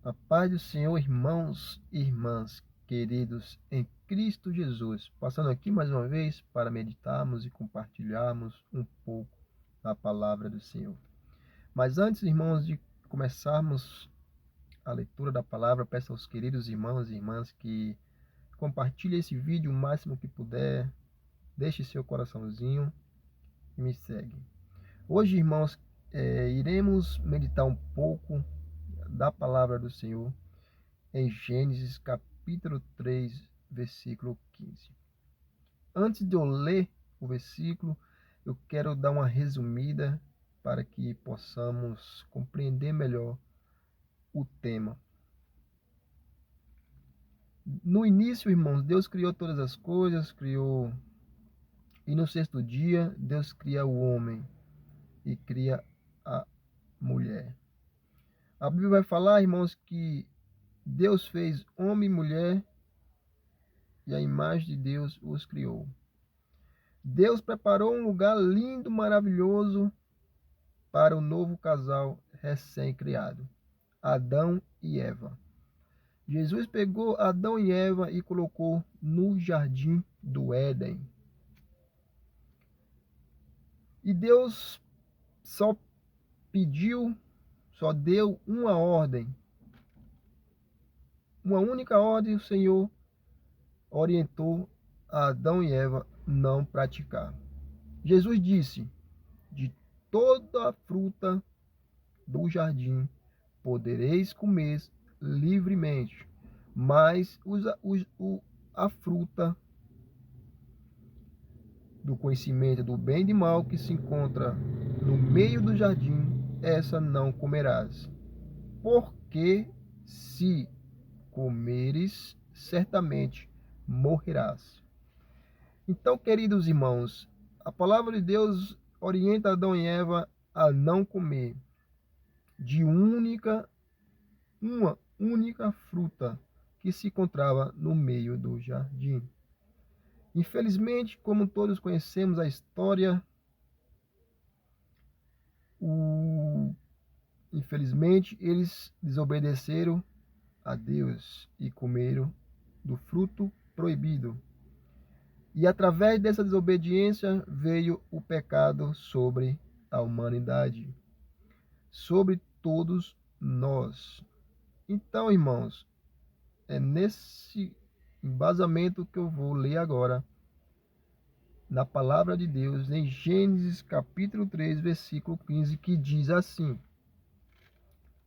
A paz do Senhor, irmãos e irmãs, queridos em Cristo Jesus. Passando aqui mais uma vez para meditarmos e compartilharmos um pouco da palavra do Senhor. Mas antes, irmãos, de começarmos a leitura da palavra, peço aos queridos irmãos e irmãs que compartilhem esse vídeo o máximo que puder, deixe seu coraçãozinho e me segue. Hoje, irmãos, iremos meditar um pouco da palavra do Senhor em Gênesis capítulo 3, versículo 15. Antes de eu ler o versículo, eu quero dar uma resumida para que possamos compreender melhor o tema. No início, irmãos, Deus criou todas as coisas, e no sexto dia, Deus cria o homem e cria a mulher. A Bíblia vai falar, irmãos, que Deus fez homem e mulher e a imagem de Deus os criou. Deus preparou um lugar lindo, maravilhoso para o novo casal recém-criado, Adão e Eva. Jesus pegou Adão e Eva e colocou no jardim do Éden. E Deus só pediu, só deu uma ordem. Uma única ordem o Senhor orientou a Adão e Eva não praticar. Jesus disse: de toda a fruta do jardim podereis comer livremente, mas a fruta do conhecimento do bem e do mal que se encontra no meio do jardim, essa não comerás, porque se comeres, certamente morrerás. Então, queridos irmãos, a palavra de Deus orienta Adão e Eva a não comer de uma única fruta que se encontrava no meio do jardim. Infelizmente, como todos conhecemos a história, infelizmente eles desobedeceram a Deus e comeram do fruto proibido. E através dessa desobediência veio o pecado sobre a humanidade, sobre todos nós. Então, irmãos, é nesse embasamento que eu vou ler agora na palavra de Deus, em Gênesis capítulo 3, versículo 15, que diz assim: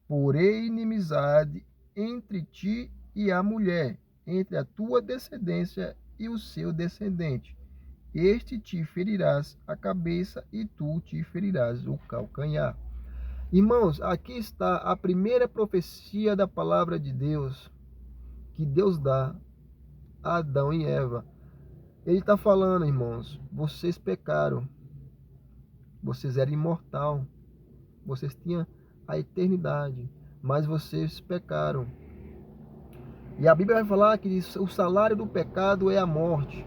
porém inimizade entre ti e a mulher, entre a tua descendência e o seu descendente. Este te ferirás a cabeça e tu te ferirás o calcanhar. Irmãos, aqui está a primeira profecia da palavra de Deus, que Deus dá a Adão e Eva. Ele está falando, irmãos, vocês pecaram, vocês eram imortal, vocês tinham a eternidade, mas vocês pecaram. E a Bíblia vai falar que o salário do pecado é a morte.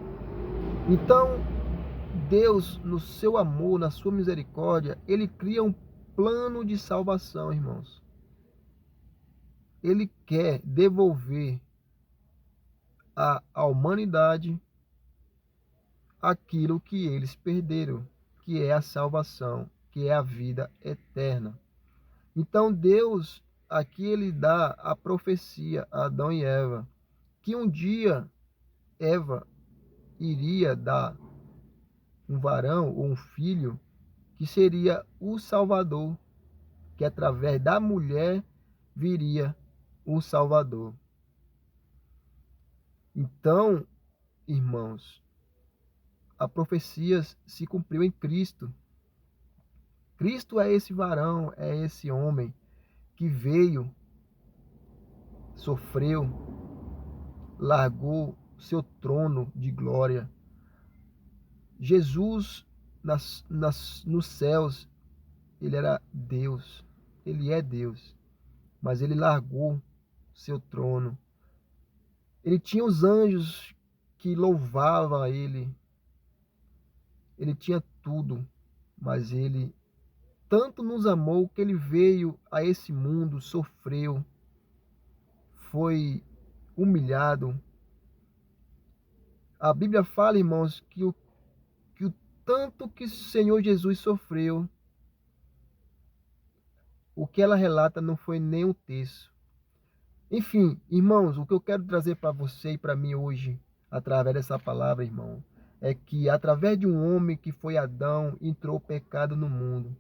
Então, Deus, no seu amor, na sua misericórdia, Ele cria um plano de salvação, irmãos. Ele quer devolver à humanidade aquilo que eles perderam, que é a salvação, que é a vida eterna. Então Deus, aqui ele dá a profecia a Adão e Eva, que um dia Eva iria dar um varão ou um filho que seria o Salvador, que através da mulher viria o Salvador. Então, irmãos, a profecia se cumpriu em Cristo. Cristo é esse varão, é esse homem que veio, sofreu, largou seu trono de glória. Jesus, nos céus, ele era Deus, ele é Deus, mas ele largou seu trono. Ele tinha os anjos que louvavam a ele, ele tinha tudo, mas ele tanto nos amou que ele veio a esse mundo, sofreu, foi humilhado. A Bíblia fala, irmãos, que o tanto que o Senhor Jesus sofreu, o que ela relata não foi nem um terço. Enfim, irmãos, o que eu quero trazer para você e para mim hoje, através dessa palavra, irmão, é que através de um homem que foi Adão, entrou o pecado no mundo,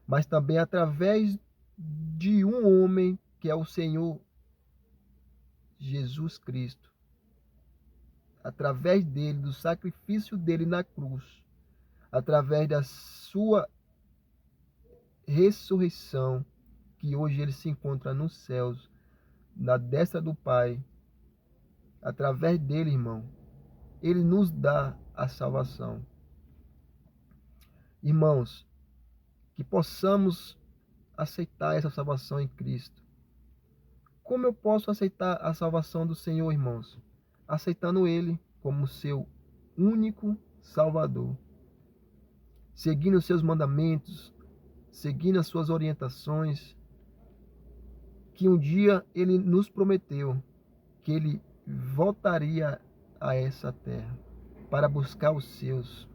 mas também através de um homem que é o Senhor Jesus Cristo, através dele, do sacrifício dele na cruz, através da sua ressurreição, que hoje ele se encontra nos céus, na destra do Pai, através dele, irmão, ele nos dá a salvação. Irmãos, que possamos aceitar essa salvação em Cristo. Como eu posso aceitar a salvação do Senhor, irmãos? Aceitando Ele como seu único Salvador, seguindo os seus mandamentos, seguindo as suas orientações, que um dia Ele nos prometeu que Ele voltaria a essa terra para buscar os seus,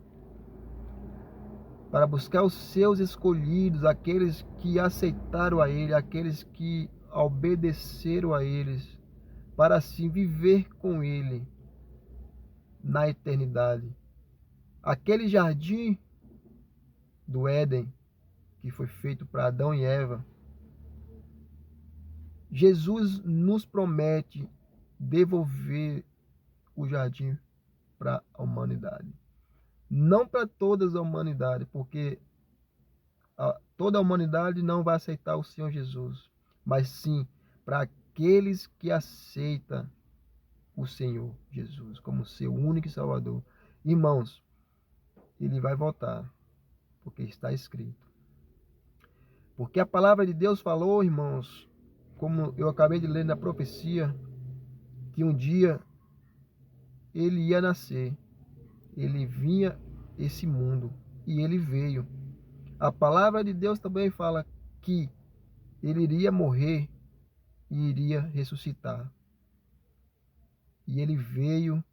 escolhidos, aqueles que aceitaram a Ele, aqueles que obedeceram a eles, para assim viver com Ele na eternidade. Aquele jardim do Éden que foi feito para Adão e Eva, Jesus nos promete devolver o jardim para a humanidade. Não para toda a humanidade, porque toda a humanidade não vai aceitar o Senhor Jesus, mas sim para aqueles que aceitam o Senhor Jesus como seu único Salvador. Irmãos, ele vai voltar, porque está escrito. Porque a palavra de Deus falou, irmãos, como eu acabei de ler na profecia, que um dia ele ia nascer, ele vinha esse mundo e ele veio. A palavra de Deus também fala que ele iria morrer e iria ressuscitar. E ele veio,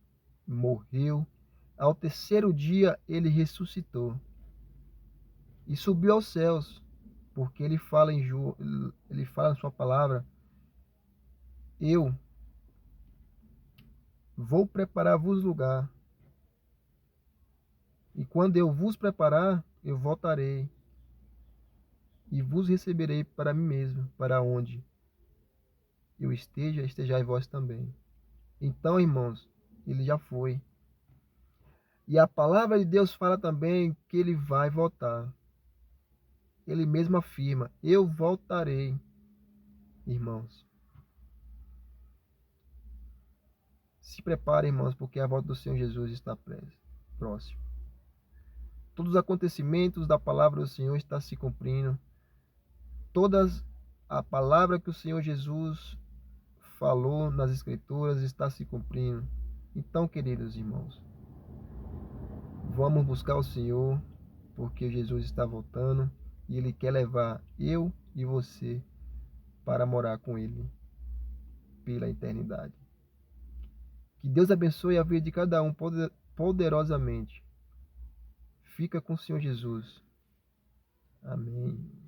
morreu. Ao terceiro dia ele ressuscitou e subiu aos céus, porque ele fala ele fala na sua palavra: eu vou preparar-vos lugar, e quando eu vos preparar, eu voltarei e vos receberei para mim mesmo, para onde eu esteja, estejai vós também. Então, irmãos, ele já foi. E a palavra de Deus fala também que ele vai voltar. Ele mesmo afirma: eu voltarei, irmãos. Se preparem, irmãos, porque a volta do Senhor Jesus está próximo. Todos os acontecimentos da palavra do Senhor estão se cumprindo. A palavra que o Senhor Jesus falou nas Escrituras está se cumprindo. Então, queridos irmãos, vamos buscar o Senhor, porque Jesus está voltando e Ele quer levar eu e você para morar com Ele pela eternidade. Que Deus abençoe a vida de cada um poderosamente. Fica com o Senhor Jesus. Amém.